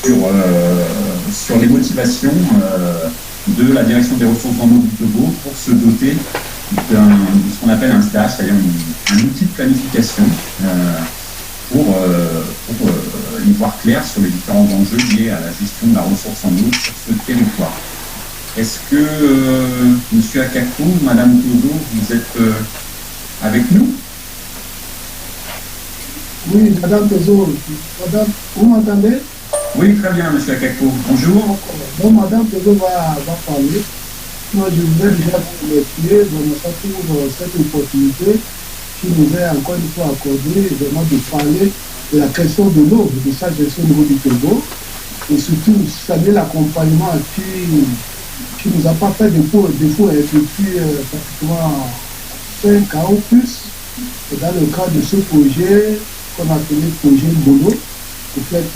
sur les motivations de la direction des ressources en eau du Togo pour se doter de ce qu'on appelle un SDAH, c'est-à-dire un outil de planification pour y voir clair sur les différents enjeux liés à la gestion de la ressource en eau sur ce territoire. Est-ce que M. Akako, Mme Tozo, vous êtes avec nous? Oui, Madame Tozo, Madame, vous m'entendez? Oui, très bien, M. Akako. Bonjour. Bon, Madame Tozo va parler. Moi, je voudrais déjà vous remercier vraiment pour cette opportunité qui nous est encore une fois accordée, vraiment de parler de la question de l'eau, de sa gestion au niveau du Togo, et surtout saluer l'accompagnement qui nous a pas fait défaut depuis pratiquement 5 ans ou plus, et dans le cadre de ce projet qu'on a appelé projet Mono, en fait,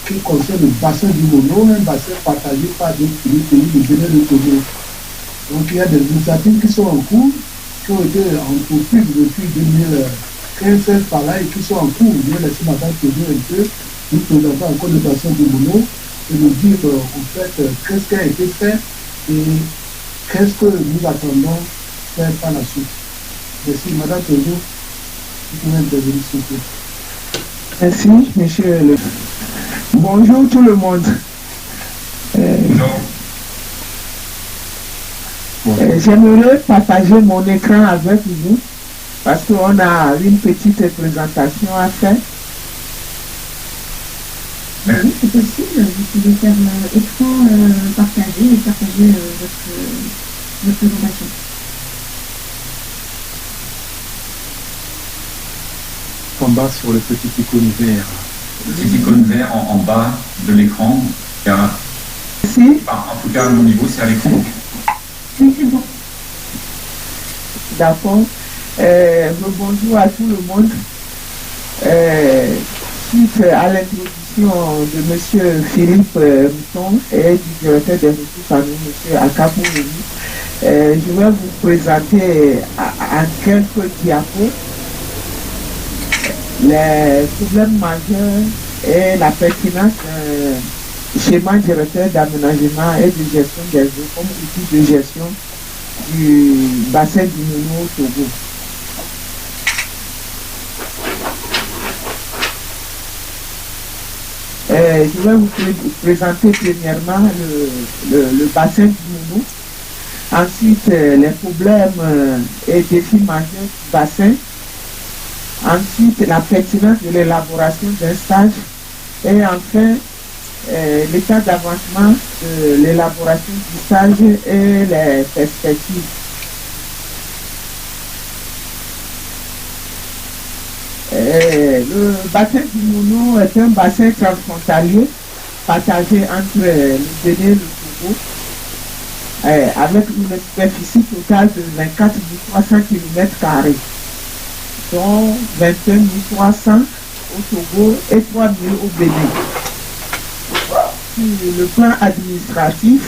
qui concerne le bassin du Mono, un bassin partagé par des pays du Bénin de Togo. Donc il y a des initiatives qui sont en cours, qui ont été entreprises depuis 2015 par là et qui sont en cours. Je vais laisser Madame Togo un peu nous présenter encore le bassin du Mono et nous dire en fait qu'est-ce qui a été fait et qu'est-ce que nous attendons faire par la suite. Merci Madame Togo, vous pouvez intervenir s'il vous plaît. Merci, monsieur le... Bonjour tout le monde. J'aimerais partager mon écran avec vous parce qu'on a une petite présentation à faire. Oui, c'est possible. Vous pouvez faire l'écran partagé et partager votre présentation. En bas sur le petit icône vert. Le petit icône vert en bas de l'écran. Merci. En tout cas, à mon niveau, c'est à l'écran. Oui, c'est bon. D'accord. Bonjour à tout le monde. Suite à l'introduction de M. Philippe Mouton et du directeur des ressources en eau, M. Akako, je vais vous présenter en quelques diapos les problèmes majeurs et la pertinence du schéma directeur d'aménagement et de gestion des eaux comme outil de gestion du bassin du Mono au Togo. Je vais vous présenter premièrement le bassin du Mono, ensuite les problèmes et défis majeurs du bassin, ensuite la pertinence de l'élaboration d'un stage et enfin l'état d'avancement de l'élaboration du stage et les perspectives. Le bassin du Mono est un bassin transfrontalier partagé entre le Bénin et le Togo avec une superficie totale de 24 300 km², dont 21 300 au Togo et 3 000 au Bénin. Sur le plan administratif,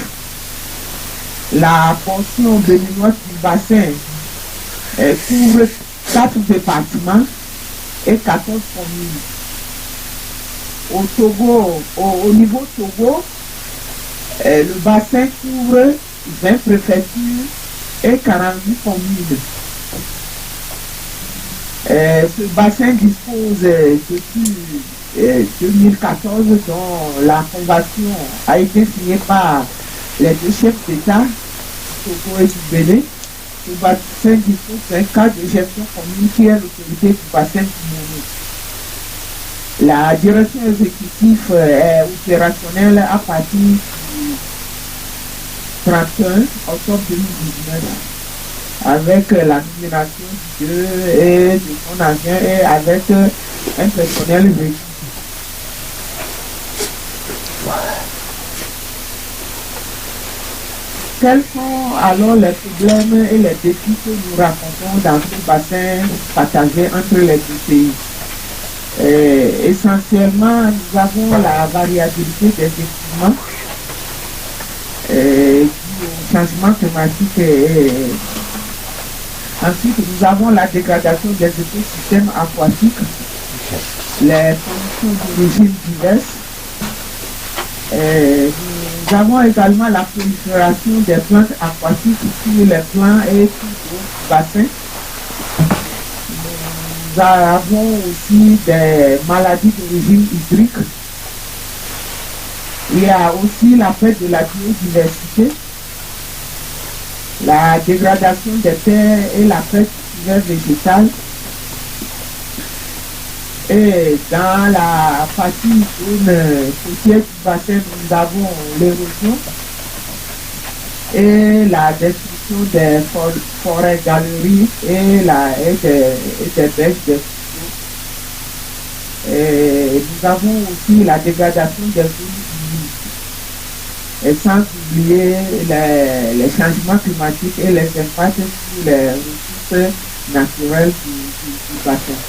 la portion béninoise du bassin couvre 4 départements et 14 communes. Au Togo, au niveau Togo, le bassin couvre 20 préfectures et 48 communes. Ce bassin dispose depuis 2014, dont la convention a été signée par les deux chefs d'État du Togo et du Bénin. Ce bassin dispose d'un cadre de gestion commune qui est l'autorité du bassin du Mono. La direction exécutive est opérationnelle à partir du 31 octobre 2019 avec la nomination du et de son agent et avec un personnel régulier. Quels sont alors les problèmes et les défis que nous rencontrons dans ce bassin partagé entre les deux pays? Essentiellement, nous avons la variabilité des équipements au changement climatique. Ensuite, nous avons la dégradation des écosystèmes aquatiques, les prolifération d'origines diverses. Nous avons également la prolifération des plantes aquatiques sur les plans et tout autres bassins. Nous avons aussi des maladies d'origine hydrique. Il y a aussi la perte de la biodiversité, la dégradation des terres et la perte végétale. Et dans la partie zone côtière du bassin, nous avons l'érosion et la destruction des forêts galeries et des bêches de flots. Et nous avons aussi la dégradation des zones humides. Et sans oublier les changements climatiques et les impacts sur les ressources naturelles du bassin.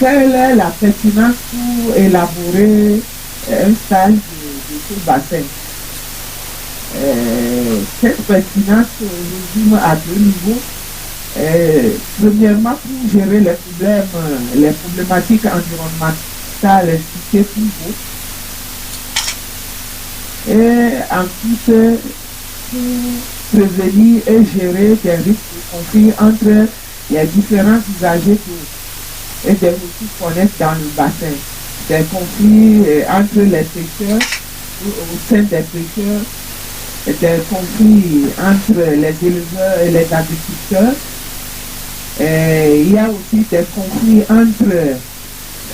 Quelle est la pertinence pour élaborer un stage de ce bassin? Cette pertinence se résume à deux niveaux. Premièrement, pour gérer les problématiques environnementales citées plus haut. Et ensuite, pour prévenir et gérer des risques de conflit entre les différents usagers d'eau et des ressources connexes dans le bassin, des conflits entre les pêcheurs au sein des pêcheurs, des conflits entre les éleveurs et les agriculteurs. Il y a aussi des conflits entre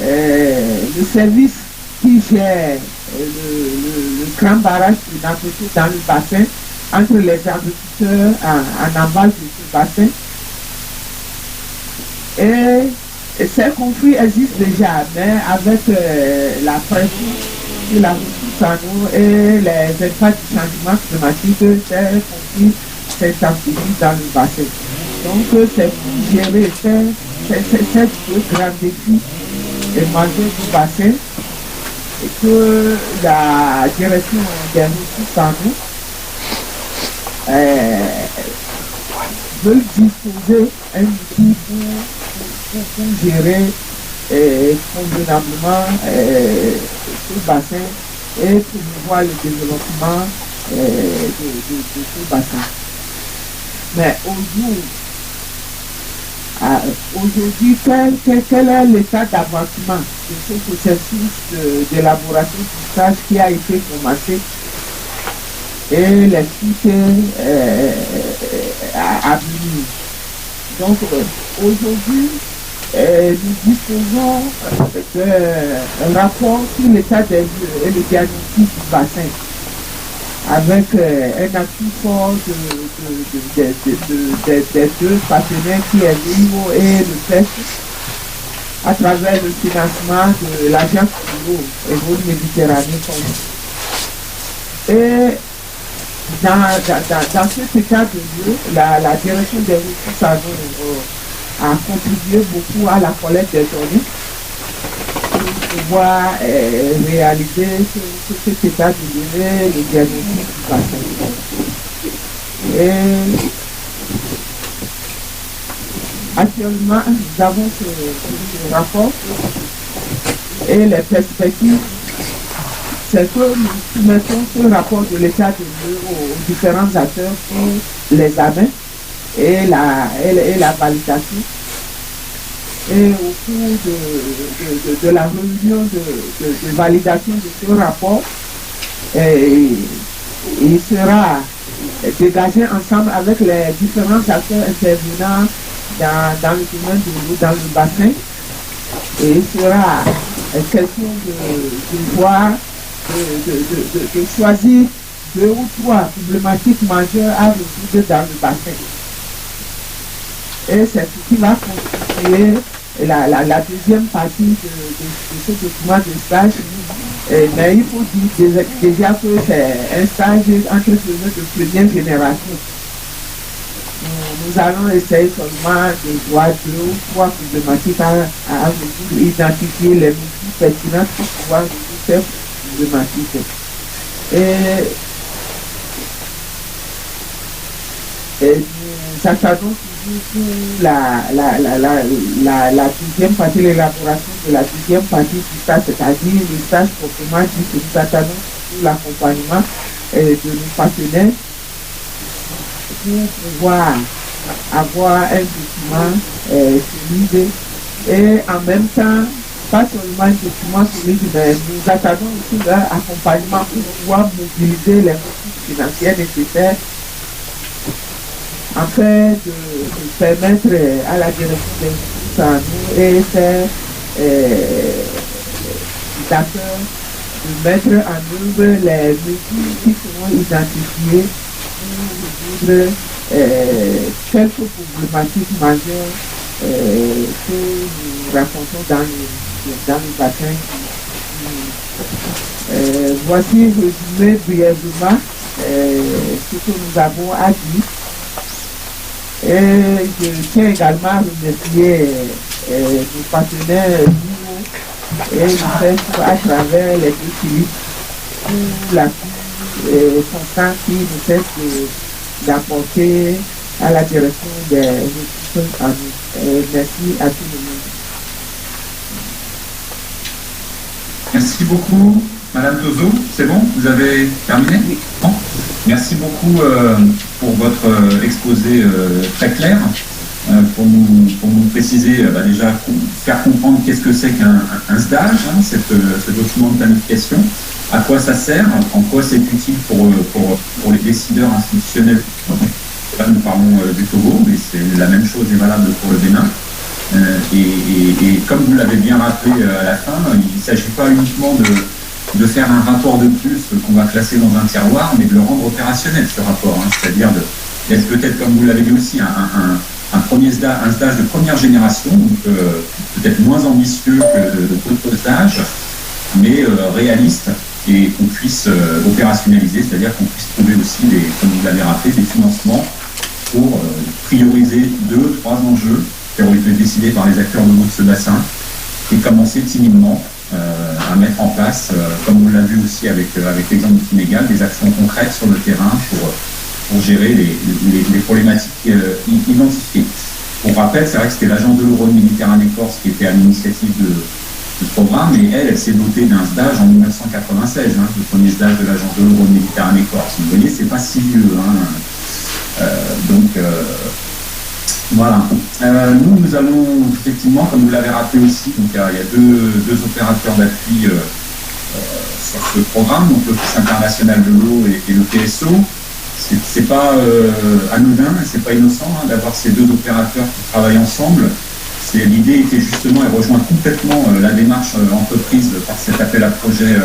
le service qui gère le grand barrage de Nakoto dans le bassin, entre les agriculteurs en aval de ce bassin. Et ces conflits existent déjà, mais avec la pression sur la ressource en eau et les impacts du changement climatique, ces conflits s'intensifient dans le bassin. Donc, c'est pour gérer ces deux grands défis majeurs du bassin et que la direction des ressources en eau veut disposer un outil pour gérer convenablement ce bassin et promouvoir le développement de ce bassin. Mais aujourd'hui, quel est l'état d'avancement de ce processus d'élaboration du stage qui a été commencé et les suites à venir? Donc, aujourd'hui, nous disposons d'un rapport sur l'état des lieux et le diagnostic du bassin, avec un appui fort des deux partenaires qui est l'IMO et le PES, à travers le financement de l'Agence de l'eau et de Méditerranée. Et dans cet état de lieu, la direction des ressources a contribué beaucoup à la collecte des données pour pouvoir réaliser cet état de lieu, le diagnostic du bassin. Et actuellement, nous avons ce rapport et les perspectives. C'est que nous soumettons ce rapport de l'état de lieu aux différents acteurs pour l'examen et la validation. Et au cours de la réunion de validation de ce rapport, il sera dégagé ensemble avec les différents acteurs intervenants dans le domaine de l'eau, dans le bassin. Et il sera question de voir, de choisir 2 ou 3 problématiques majeures à résoudre dans le bassin. Et c'est ce qui va constituer la deuxième partie de ce document de stage. Mais il faut dire déjà que c'est un stage entre guillemets de première génération. Nous allons essayer seulement de voir 2 ou 3 problématiques à résoudre, identifier les mesures pertinentes pour pouvoir résoudre ces problématique. Et nous attendons toujours pour la deuxième partie, l'élaboration de la deuxième partie du stage, c'est-à-dire le stage proprement dit que nous attendons pour l'accompagnement de nos partenaires pour pouvoir avoir un document solide et en même temps, pas seulement un document solide, mais nous attendons aussi leur accompagnement pour pouvoir mobiliser les ressources financières nécessaires afin de permettre à la direction des ressources à nous et ses d'acteurs de mettre en œuvre les mesures qui seront identifiées pour résoudre quelques problématiques majeures que nous rencontrons dans le bassin. Voici résumé brièvement ce que nous avons à dire. Et je tiens également à remercier nos partenaires et nous à travers les deux Philippe pour l'appui constant qui nous fait d'apporter à la direction des ressources à nous. Merci à tout le monde. Merci beaucoup, Madame Tozo. C'est bon? Vous avez terminé? Oui. Bon. Merci beaucoup pour votre exposé très clair, pour nous préciser, déjà faire comprendre qu'est-ce que c'est qu'un stage, ce document de planification, à quoi ça sert, en quoi c'est utile pour les décideurs institutionnels. Là, nous parlons du Togo, mais c'est la même chose est valable pour le Bénin. Et comme vous l'avez bien rappelé à la fin, il ne s'agit pas uniquement de faire un rapport de plus qu'on va classer dans un tiroir, mais de le rendre opérationnel, ce rapport. C'est-à-dire d'être peut-être, comme vous l'avez dit aussi, un stage de première génération, donc peut-être moins ambitieux que d'autres stages, mais réaliste, et qu'on puisse opérationnaliser, c'est-à-dire qu'on puisse trouver aussi, comme vous l'avez rappelé, des financements pour prioriser 2-3 enjeux qui ont été décidés par les acteurs de ce bassin et commencer timidement à mettre en place, comme on l'a vu aussi avec l'exemple du Sénégal, des actions concrètes sur le terrain pour gérer les problématiques identifiées. Pour rappel, c'est vrai que c'était l'agence de l'euro de Méditerranée-Corse qui était à l'initiative de ce programme, et elle s'est dotée d'un stage en 1996, le premier stage de l'agence de l'euro de Méditerranée-Corse. Vous voyez, c'est pas si vieux. Voilà. Nous allons effectivement, comme vous l'avez rappelé aussi, donc il y a deux opérateurs d'appui sur ce programme, donc l'Office international de l'eau et le PSO. C'est pas anodin, c'est pas innocent d'avoir ces deux opérateurs qui travaillent ensemble. L'idée était justement, et rejoint complètement la démarche entreprise par cet appel à projet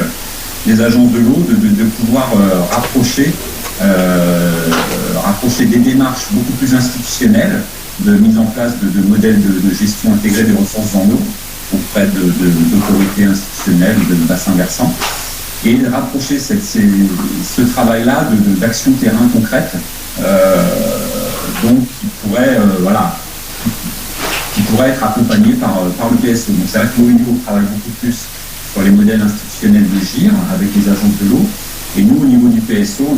des agences de l'eau, de pouvoir rapprocher des démarches beaucoup plus institutionnelles, de mise en place de modèles de gestion intégrée des ressources en eau auprès d'autorités institutionnelles, de bassins versants, et de rapprocher ce travail-là d'actions terrain concrètes, donc qui pourrait être accompagné par le PSO. Donc c'est vrai que l'OIO travaille beaucoup plus sur les modèles institutionnels de GIR avec les agences de l'eau, et nous au niveau du PSO on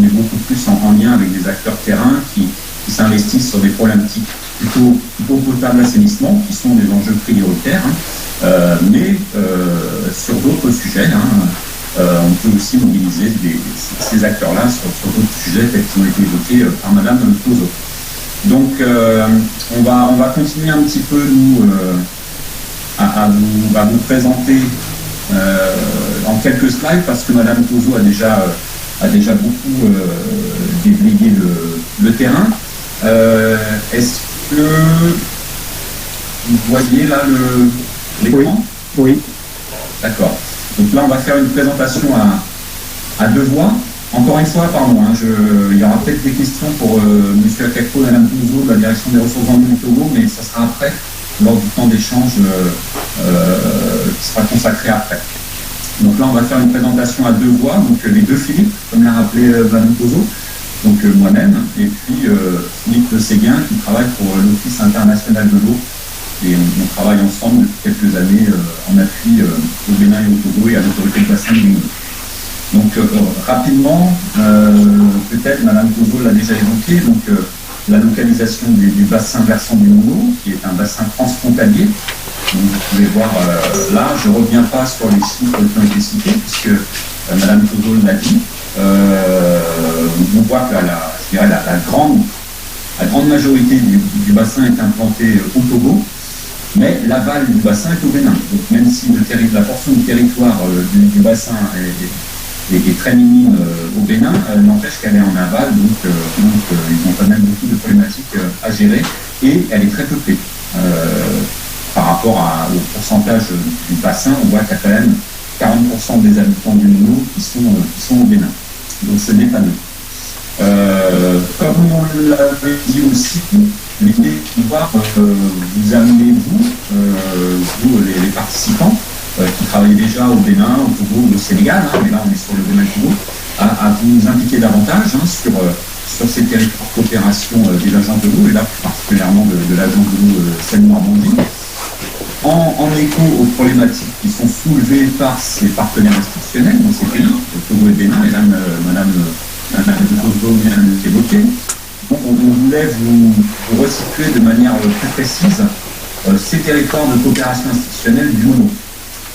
est beaucoup plus en lien avec des acteurs terrain qui s'investissent sur des problématiques plutôt potable assainissement, qui sont des enjeux prioritaires, mais sur d'autres sujets, on peut aussi mobiliser ces acteurs-là sur d'autres sujets tels qui ont été évoqués par Madame Tozo. Donc on va continuer un petit peu, nous, à vous présenter en quelques slides, parce que Madame Tozo a déjà beaucoup déblayé le terrain. Est-ce que vous voyez là l'écran? Oui. D'accord. Donc là, on va faire une présentation à deux voix. Encore une fois, pardon, il y aura peut-être des questions pour M. Akako et Mme Tozo de la direction des ressources en eau du Togo, mais ça sera après, lors du temps d'échange qui sera consacré après. Donc là, on va faire une présentation à deux voix, donc les deux Philippe, comme l'a rappelé Mme Tozo, donc moi-même, et puis Philippe Séguin, qui travaille pour l'Office international de l'eau et on travaille ensemble depuis quelques années en appui au Bénin et au Togo et à l'autorité de bassin du Mingo. Donc rapidement, peut-être Madame Togo l'a déjà évoqué, donc la localisation du bassin versant du Mingo, qui est un bassin transfrontalier. Donc, vous pouvez voir là, je ne reviens pas sur les chiffres qui ont été cités, puisque Madame Togo l'a dit. On voit que la grande majorité du bassin est implantée au Togo, mais l'aval du bassin est au Bénin. Donc même si la portion du territoire du bassin est très minime au Bénin, n'empêche qu'elle est en aval, donc ils ont quand même beaucoup de problématiques à gérer, et elle est très peuplée. Par rapport au pourcentage du bassin, on voit qu'il y a quand même 40% des habitants du Mingo qui sont au Bénin. Donc ce n'est pas nous. Comme on l'avait dit aussi, l'idée est de pouvoir vous amener, vous les participants, qui travaillent déjà au Bénin, au Togo, au Sénégal, mais là on est sur le Bénin Togo, à vous impliquer davantage sur ces territoires de coopération des agences de l'eau, et là plus particulièrement de l'agence de l'eau Seine-Normandie, en écho aux problématiques qui sont soulevées par ces partenaires institutionnels dans ces pays, le Togo et le Bénin, et là Madame de Togo vient de l'évoquer. Donc on voulait vous resituer de manière plus précise ces territoires de coopération institutionnelle du MONO.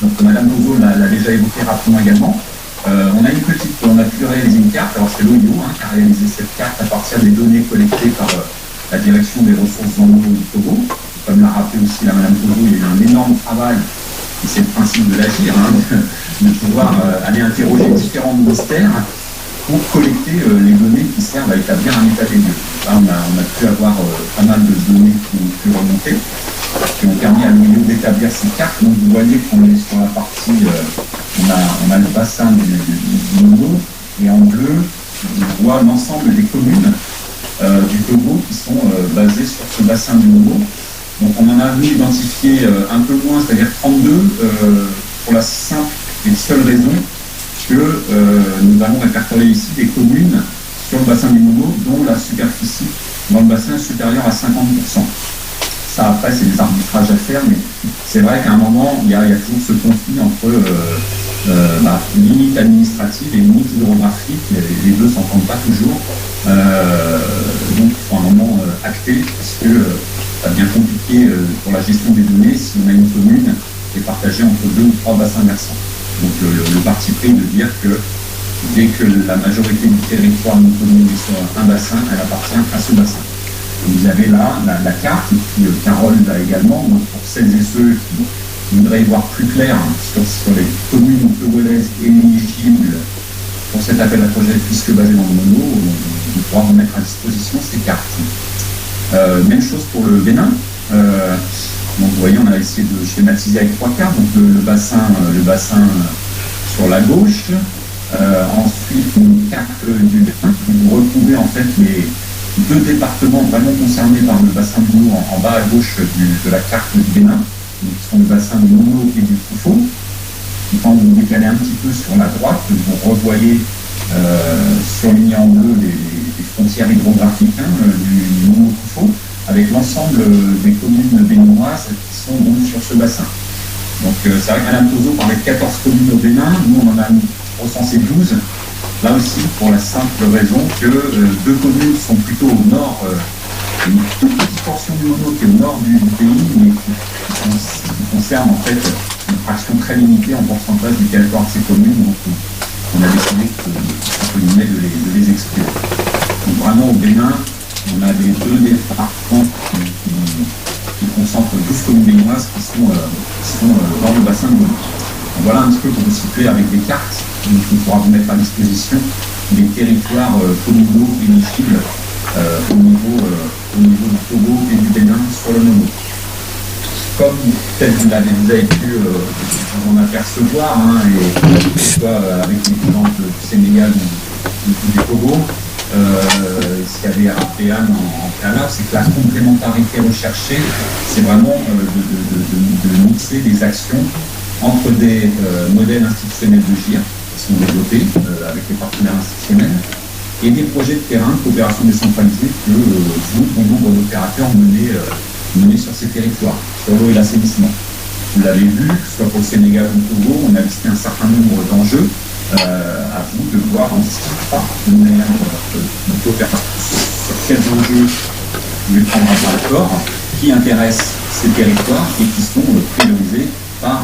Donc Madame Togo l'a déjà évoqué rapidement également. On a pu réaliser une carte, alors c'est l'OIO qui a réalisé cette carte à partir des données collectées par la direction des ressources en eau du Togo. Comme l'a rappelé aussi la Madame Togo, il y a eu un énorme travail, et c'est le principe de l'agir, de pouvoir aller interroger différents ministères pour collecter les données qui servent à établir un état des lieux. Là, on a pu avoir pas mal de données qui ont pu remonter, qui ont permis à l'OIO d'établir ces cartes. Donc vous voyez qu'on est sur la partie, on a le bassin du Togo, et en bleu, on voit l'ensemble des communes du Togo qui sont basées sur ce bassin du Togo. Donc on en a venu identifier un peu moins, c'est-à-dire 32, pour la simple et seule raison que nous allons répertorier ici des communes sur le bassin du Mingo dont la superficie dans le bassin est supérieure à 50%. Ça, après, c'est des arbitrages à faire, mais c'est vrai qu'à un moment, il y a toujours ce conflit entre limites administratives et limites hydrographiques. Les deux ne s'entendent pas toujours. Donc, il faut un moment acter, parce que ça devient compliqué pour la gestion des données si on a une commune qui est partagée entre 2 ou 3 bassins versants. Donc le parti pris de dire que dès que la majorité du territoire de nos communes est sur un bassin, elle appartient à ce bassin. Donc, vous avez là la carte, et puis Carole là également, donc pour celles et ceux qui voudraient y voir plus clair sur les communes togolaises éligibles pour cet appel à projet, puisque basé dans le Mono, on pourra vous mettre à disposition ces cartes. Même chose pour le Bénin. Donc vous voyez, on a essayé de schématiser avec 3 cartes. Donc le bassin sur la gauche. Ensuite, une carte du Bénin. Vous retrouvez en fait les 2 départements vraiment concernés par le bassin du Mono en bas à gauche de la carte du Bénin, qui sont le bassin du Mono et du Koufo. Quand vous vous décalez un petit peu sur la droite, vous revoyez surligné en bleu les frontières hydrographiques du Mono Koufo, avec l'ensemble des communes béninoises qui sont donc sur ce bassin. Donc c'est vrai que Madame Tozo parlait de 14 communes au Bénin, nous on en a recensé 12, là aussi pour la simple raison que 2 communes sont plutôt au nord, une toute petite portion du Mono qui est au nord du pays, mais qui concerne en fait une fraction très limitée en pourcentage du territoire de ces communes, donc on a décidé de les exclure. Donc vraiment au Bénin, on a les 2 départements qui concentrent 12 communes béninoises qui sont dans le bassin de Mono. Donc voilà un petit peu pour vous situer avec des cartes. Donc on pourra vous mettre à disposition des territoires communaux éligibles au niveau du Togo et du Bénin sur le Mono. Comme peut-être vous avez pu vous en apercevoir, et que ce soit avec l'exemple du Sénégal ou du Togo, ce qu'avait rappelé Anne en préalable, c'est que la complémentarité recherchée, c'est vraiment de mixer des actions entre des modèles institutionnels de GIR qui sont développés avec les partenaires institutionnels et des projets de terrain de coopération décentralisée que vous, bon nombre d'opérateurs, menez menées sur ces territoires, sur l'eau et l'assainissement. Vous l'avez vu, que ce soit pour le Sénégal ou le Togo, on a listé un certain nombre d'enjeux. À vous de voir en 6 partenaires sur quels enjeux vous voulez prendre à le corps, qui intéressent ces territoires et qui sont priorisés par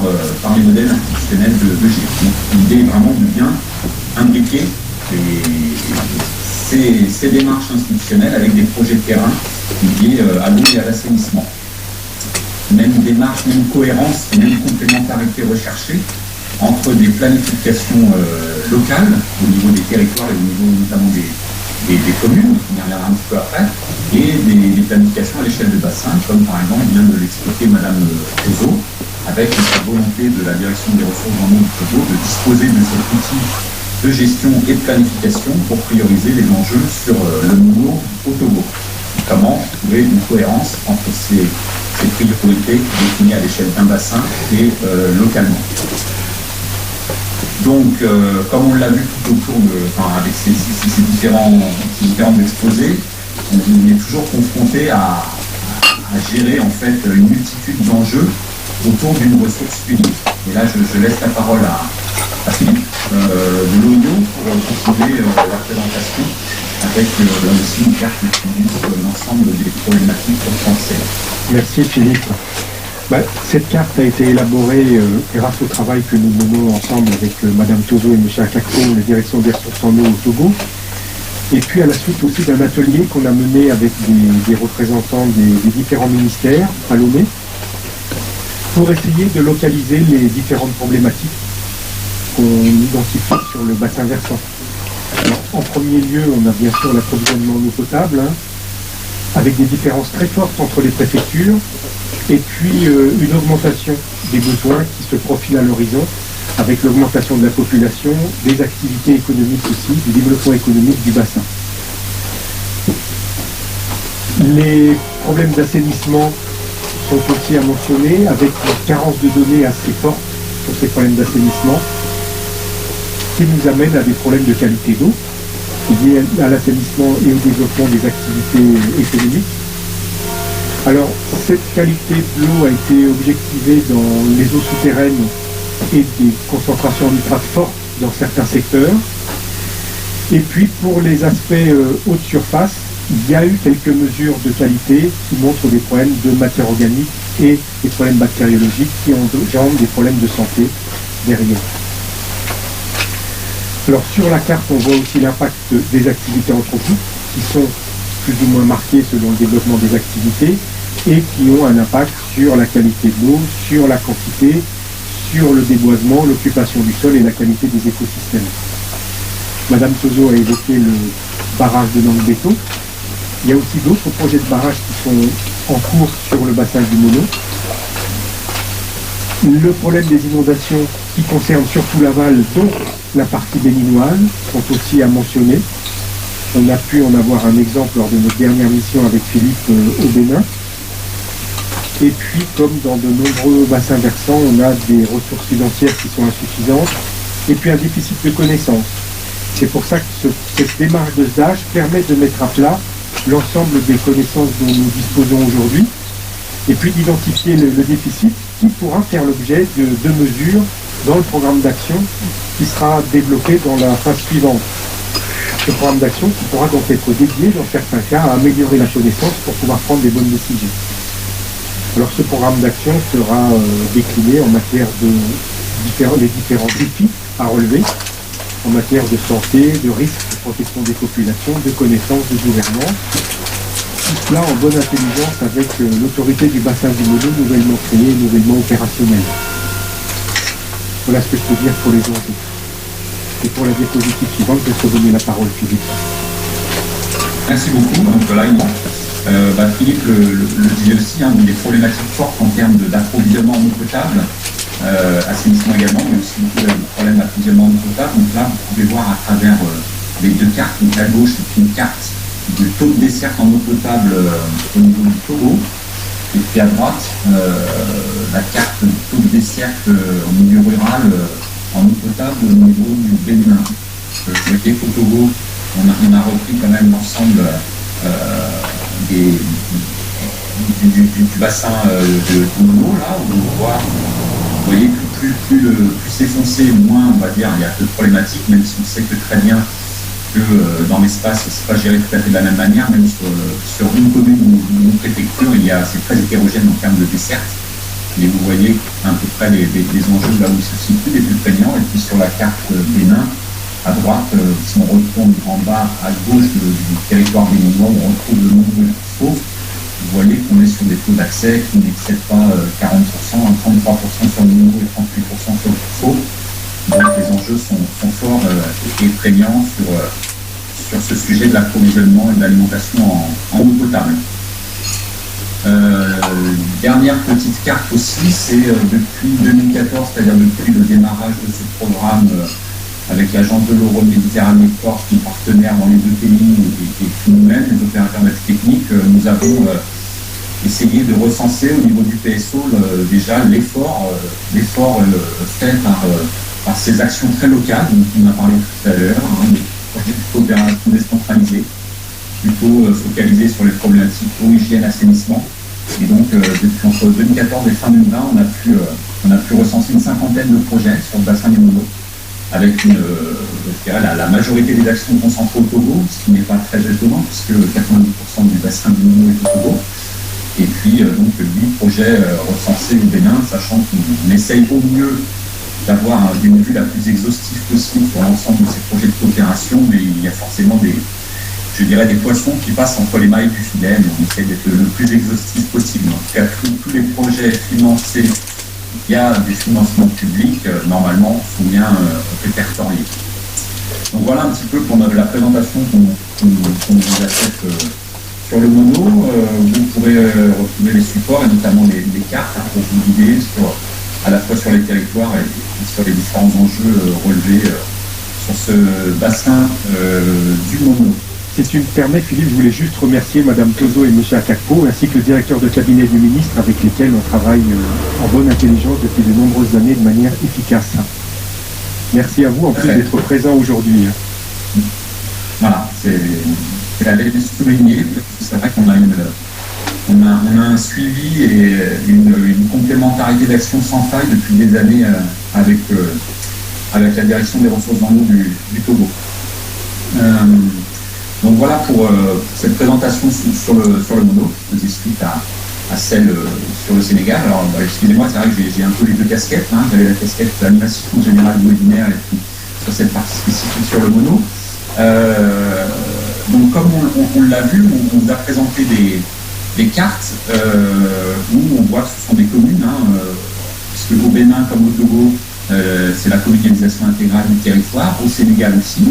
les modèles institutionnels de GIR. Donc l'idée est vraiment de bien imbriquer ces démarches institutionnelles avec des projets de terrain liés à l'eau et à l'assainissement. Même démarche, même cohérence, même complémentarité recherchée entre des planifications locales au niveau des territoires et au niveau notamment des communes, on y reviendra un petit peu après, et des planifications à l'échelle de bassin, comme par exemple vient de l'expliquer Madame Ozo, avec la volonté de la direction des ressources en eau du Togo de disposer de cet outil de gestion et de planification pour prioriser les enjeux sur le niveau au Togo. Comment trouver une cohérence entre ces priorités définies à l'échelle d'un bassin et localement. Donc, comme on l'a vu tout au cours avec ces différents exposés, on est toujours confronté à gérer en fait une multitude d'enjeux autour d'une ressource unique. Et là, je laisse la parole à Philippe de l'OIO pour continuer la présentation avec aussi une carte qui illustre l'ensemble des problématiques françaises. Merci Philippe. Cette carte a été élaborée grâce au travail que nous menons ensemble avec Madame Tozo et M. Akako, la direction des ressources en eau au Togo. Et puis à la suite aussi d'un atelier qu'on a mené avec des représentants des différents ministères à Lomé pour essayer de localiser les différentes problématiques qu'on identifie sur le bassin versant. Alors, en premier lieu, on a bien sûr l'approvisionnement en eau potable, avec des différences très fortes entre les préfectures, et puis une augmentation des besoins qui se profilent à l'horizon, avec l'augmentation de la population, des activités économiques aussi, du développement économique du bassin. Les problèmes d'assainissement sont aussi à mentionner, avec une carence de données assez forte sur ces problèmes d'assainissement, qui nous amène à des problèmes de qualité d'eau, liés à l'assainissement et au développement des activités économiques. Alors, cette qualité de l'eau a été objectivée dans les eaux souterraines et des concentrations en nitrate fortes dans certains secteurs. Et puis, pour les aspects haute surface, il y a eu quelques mesures de qualité qui montrent des problèmes de matière organique et des problèmes bactériologiques qui engendrent des problèmes de santé derrière. Alors sur la carte, on voit aussi l'impact des activités anthropiques qui sont plus ou moins marquées selon le développement des activités et qui ont un impact sur la qualité de l'eau, sur la quantité, sur le déboisement, l'occupation du sol et la qualité des écosystèmes. Madame Tozo a évoqué le barrage de Nangbeto. Il y a aussi d'autres projets de barrages qui sont en cours sur le bassin du Mono. Le problème des inondations qui concernent surtout l'aval, dont la partie béninoise, sont aussi à mentionner. On a pu en avoir un exemple lors de notre dernière mission avec Philippe au Bénin. Et puis, comme dans de nombreux bassins versants, on a des ressources financières qui sont insuffisantes et puis un déficit de connaissances. C'est pour ça que cette démarche de SDAGE permet de mettre à plat l'ensemble des connaissances dont nous disposons aujourd'hui et puis d'identifier le déficit qui pourra faire l'objet de mesures dans le programme d'action qui sera développé dans la phase suivante. Ce programme d'action qui pourra donc être dédié dans certains cas à améliorer la connaissance pour pouvoir prendre des bonnes décisions. Alors ce programme d'action sera décliné en matière de les différents défis à relever, en matière de santé, de risque, de protection des populations, de connaissances, de gouvernance. Tout cela en bonne intelligence avec l'autorité du bassin du Mono nouvellement créée et nouvellement opérationnelle. Voilà ce que je peux dire pour les enjeux. Et pour la diapositive suivante, je vais te donner la parole, Philippe. Merci beaucoup. Donc voilà, Philippe le disait aussi, des problématiques fortes en termes d'approvisionnement en eau potable, assainissement également, mais aussi beaucoup de problèmes d'approvisionnement en eau potable. Donc là, vous pouvez voir à travers les deux cartes, donc à gauche, c'est une carte du taux de desserte en eau potable au niveau du Togo, et puis à droite, la carte du taux de desserte au milieu rural en eau potable au niveau du Bénin. Vous voyez qu'au Togo, on a repris quand même l'ensemble du bassin de Mono, là, où on voit, vous voyez que plus c'est foncé, moins, on va dire, il y a de problématiques, même si on sait que très bien que dans l'espace, c'est pas géré tout à fait de la même manière, même sur une commune ou une préfecture, c'est très hétérogène en termes de desserte. Et vous voyez à peu près les enjeux là où ils se situent les plus prégnants. Et puis sur la carte Bénin, à droite, si on retourne en bas à gauche du territoire béninois, où on retrouve le nombre de faux, vous voyez qu'on est sur des taux d'accès qui n'excèdent pas 40%, 33% sur le niveau et 38% sur le faux. Donc les enjeux sont forts et prégnants sur ce sujet de l'approvisionnement et de l'alimentation en eau potable. Dernière petite carte aussi, c'est depuis 2014, c'est-à-dire depuis le démarrage de ce programme avec l'agence de l'eau Méditerranée Port, qui est partenaire dans les deux pays, et nous-mêmes, les opérateurs d'aide technique, nous avons essayé de recenser au niveau du PSO déjà l'effort fait par ces actions très locales, dont on a parlé tout à l'heure, des projets de coopération décentralisée, plutôt focalisés sur les problématiques eau, hygiène, assainissement. Et donc, depuis entre 2014 et fin 2020, on a pu recenser une cinquantaine de projets sur le bassin du Mono, avec la majorité des actions concentrées au Togo, ce qui n'est pas très étonnant, puisque 90% du bassin du Mono est au Togo. Et puis, donc, 8 projets recensés au Bénin, sachant qu'on essaye au mieux d'avoir une vue la plus exhaustive possible sur l'ensemble de ces projets de coopération, mais il y a forcément des poissons qui passent entre les mailles du filet, mais on essaie d'être le plus exhaustif possible. En tout cas, tous les projets financés via des financements publics, normalement, sont bien répertoriés. Donc voilà un petit peu pour la présentation qu'on vous a faite sur le Mono. Vous pourrez retrouver les supports et notamment les cartes pour vous guider à la fois sur les territoires et sur les différents enjeux relevés sur ce bassin du Mono. Si tu me permets, Philippe, je voulais juste remercier Madame Tozo et Monsieur Akakpo, ainsi que le directeur de cabinet du ministre, avec lesquels on travaille en bonne intelligence depuis de nombreuses années de manière efficace. Merci à vous, en plus d'être présent aujourd'hui. Voilà, c'est à souligner, c'est vrai qu'on a un suivi et une complémentarité d'action sans faille depuis des années avec la direction des ressources en eau du Togo. Donc voilà pour cette présentation sur le Mono. Je faisais suite à celle sur le Sénégal. Alors excusez-moi, c'est vrai que j'ai un peu les deux casquettes. J'avais la casquette d'animation générale du webinaire et puis sur cette partie spécifique sur le Mono. Donc comme on l'a vu, on vous a présenté des cartes où on voit que ce sont des communes, puisque au Bénin comme au Togo, c'est la communalisation intégrale du territoire. Au Sénégal aussi,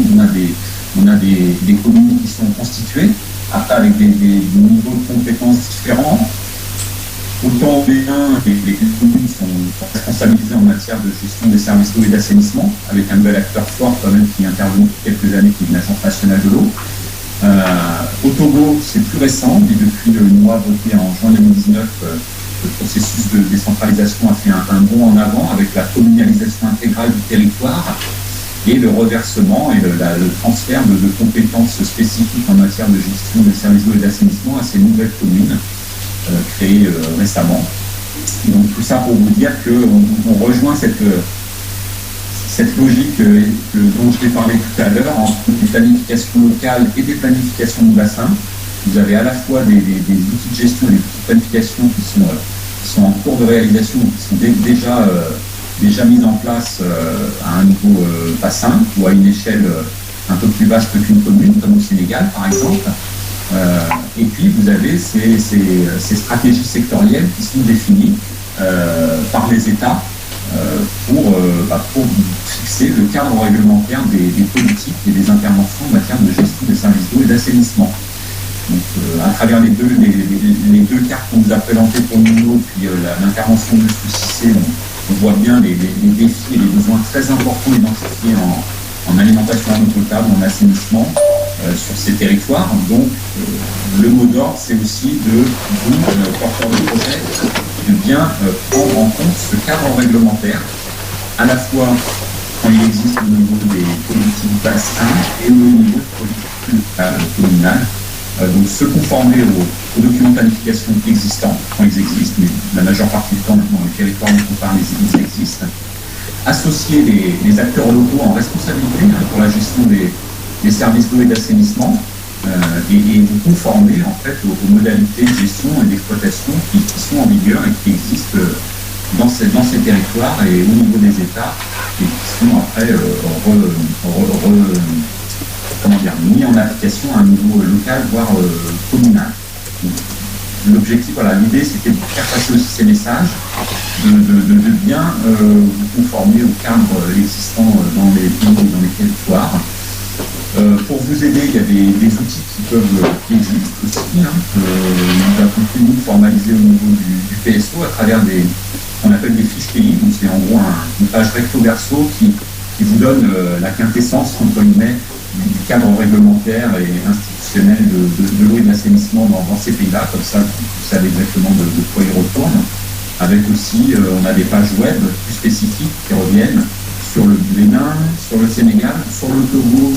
on a des communes qui sont constituées, après avec des niveaux de compétences différents. Autant au Bénin, les communes sont responsabilisées en matière de gestion des services d'eau et d'assainissement, avec un nouvel acteur fort quand même qui intervient depuis quelques années, qui est l'Agence nationale de l'eau. Au Togo, c'est plus récent, mais depuis une loi votée en juin 2019, le processus de décentralisation a fait un bond en avant avec la communalisation intégrale du territoire et le reversement et le transfert de compétences spécifiques en matière de gestion des services d'eau et d'assainissement à ces nouvelles communes créées récemment. Et donc tout ça pour vous dire qu'on rejoint cette logique dont je t'ai parlé tout à l'heure, entre des planifications locales et des planifications de bassin. Vous avez à la fois des outils de gestion et des outils de planification qui sont en cours de réalisation, qui sont déjà mises en place à un niveau bassin ou à une échelle un peu plus vaste qu'une commune, comme au Sénégal par exemple. Et puis vous avez ces stratégies sectorielles qui sont définies par les États pour fixer le cadre réglementaire des politiques et des interventions en matière de gestion des services d'eau et d'assainissement. Donc, à travers les deux cartes qu'on vous a présentées pour le Mono, puis l'intervention de M. Cissé, on voit bien les défis et les besoins très importants identifiés en alimentation en eau potable, en assainissement sur ces territoires. Donc, le mot d'ordre, c'est aussi de vous, porteurs de projet, de bien prendre en compte ce cadre réglementaire, à la fois quand il existe au niveau des politiques bassins et au niveau des politiques communales, Donc se conformer aux documents de planification existants, quand ils existent, mais la majeure partie du temps maintenant les territoires dont on parle, ils existent. Associer les acteurs locaux en responsabilité pour la gestion des services d'eau et d'assainissement et vous conformer en fait aux modalités de gestion et d'exploitation qui sont en vigueur et qui existent dans ces territoires et au niveau des États et qui sont après mis en application à un niveau local, voire communal. L'objectif, voilà, l'idée c'était de faire passer aussi ces messages, de bien vous conformer au cadre existant dans les pays et dans les territoires. Pour vous aider, il y a des outils qui existent aussi. Nous avons pu nous formaliser au niveau du PSO à travers qu'on appelle des fiches pays. Donc c'est en gros une page recto verso qui vous donne la quintessence entre guillemets du cadre réglementaire et institutionnel de l'eau et de l'assainissement dans ces pays-là. Comme ça, vous savez exactement de quoi ils retournent. Avec aussi, on a des pages web plus spécifiques qui reviennent sur le Bénin, sur le Sénégal, sur le Togo.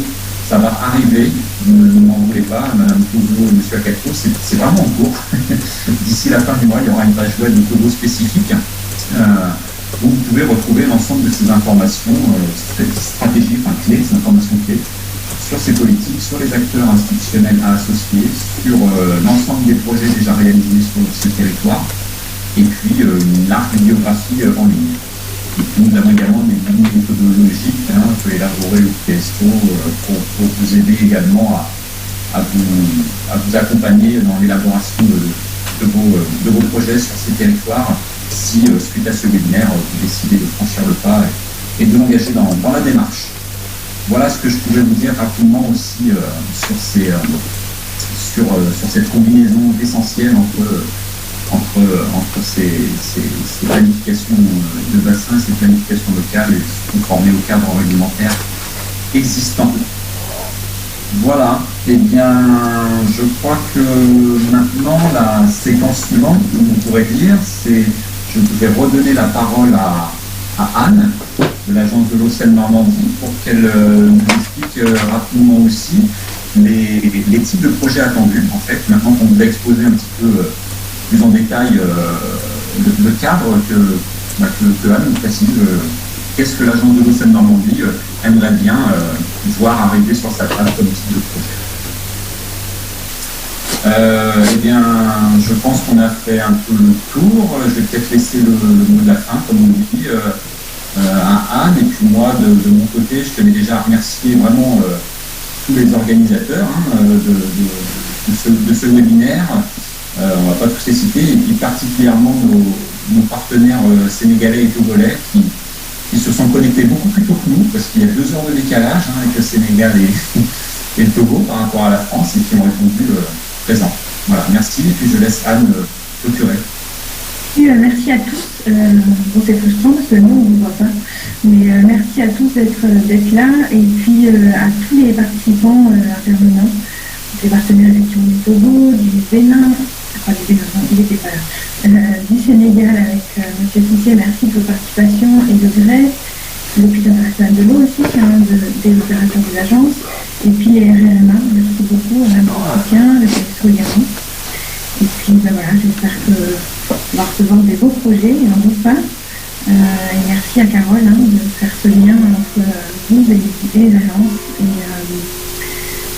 Ça va arriver, ne m'en voulez pas, Madame Togo et Monsieur Akako, c'est vraiment en cours. D'ici la fin du mois, il y aura une page web de Togo spécifique où vous pouvez retrouver l'ensemble de ces informations, cette stratégie, clés, ces informations clés, sur ces politiques, sur les acteurs institutionnels à associer, sur l'ensemble des projets déjà réalisés sur ce territoire, et puis une large bibliographie en ligne. Nous avons également des guides méthodologiques que élaborer au PSO pour vous aider également à vous accompagner dans l'élaboration de vos projets sur ces territoires si, suite à ce webinaire, vous décidez de franchir le pas et de l'engager dans la démarche. Voilà ce que je pouvais vous dire rapidement aussi sur cette combinaison essentielle entre ces planifications de bassin, ces planifications locales et se conformer au cadre réglementaire existant. Voilà, et bien je crois que maintenant la séquence suivante, on pourrait dire, c'est je vais redonner la parole à Anne de l'agence de l'eau Seine-Normandie pour qu'elle nous explique rapidement aussi les types de projets attendus. En fait, maintenant qu'on vous a exposé un petit peu plus en détail le cadre que Anne nous précise, qu'est-ce que l'agence de l'eau Seine-Normandie aimerait bien voir arriver sur sa table comme type de projet. Eh bien, je pense qu'on a fait un peu le tour. Je vais peut-être laisser le mot de la fin, comme on dit, à Anne. Et puis moi, de mon côté, je tenais déjà à remercier vraiment tous les organisateurs de ce webinaire. On ne va pas tous les citer, et puis particulièrement nos partenaires sénégalais et togolais qui se sont connectés beaucoup plus tôt que nous, parce qu'il y a 2 heures de décalage avec le Sénégal et le Togo par rapport à la France, et qui ont répondu présents. Voilà, merci, et puis je laisse Anne clôturer. Oui, merci à tous. Bon, c'est frustrant parce que nous, on ne vous voit pas, mais merci à tous d'être là, et puis à tous les participants intervenants, les partenaires effectivement du Togo, du Bénin, enfin du Bénin, non, il n'était pas là, du Sénégal avec M. Fissier, merci de votre participation, et de Grèce, l'Hôpital international de l'eau aussi, qui est un des opérateurs de l'agence, et puis les RRMA, merci beaucoup, Mme Soutien, le PSO également. Et puis voilà, j'espère qu'on va recevoir des beaux projets, et n'en doute pas. Et merci à Carole de faire ce lien entre vous et les agences.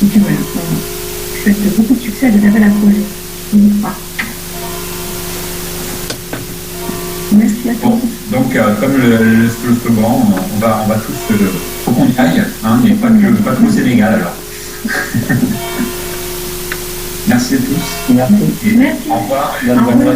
Et puis voilà, je souhaite beaucoup de succès à des appels à projets. N'hésitez pas. Merci à tous. Bon, donc comme le slogan, on va tous, faut qu'on y aille, mais pas que au Sénégal alors. Merci à tous. Merci. Et Merci. Au revoir. Au revoir.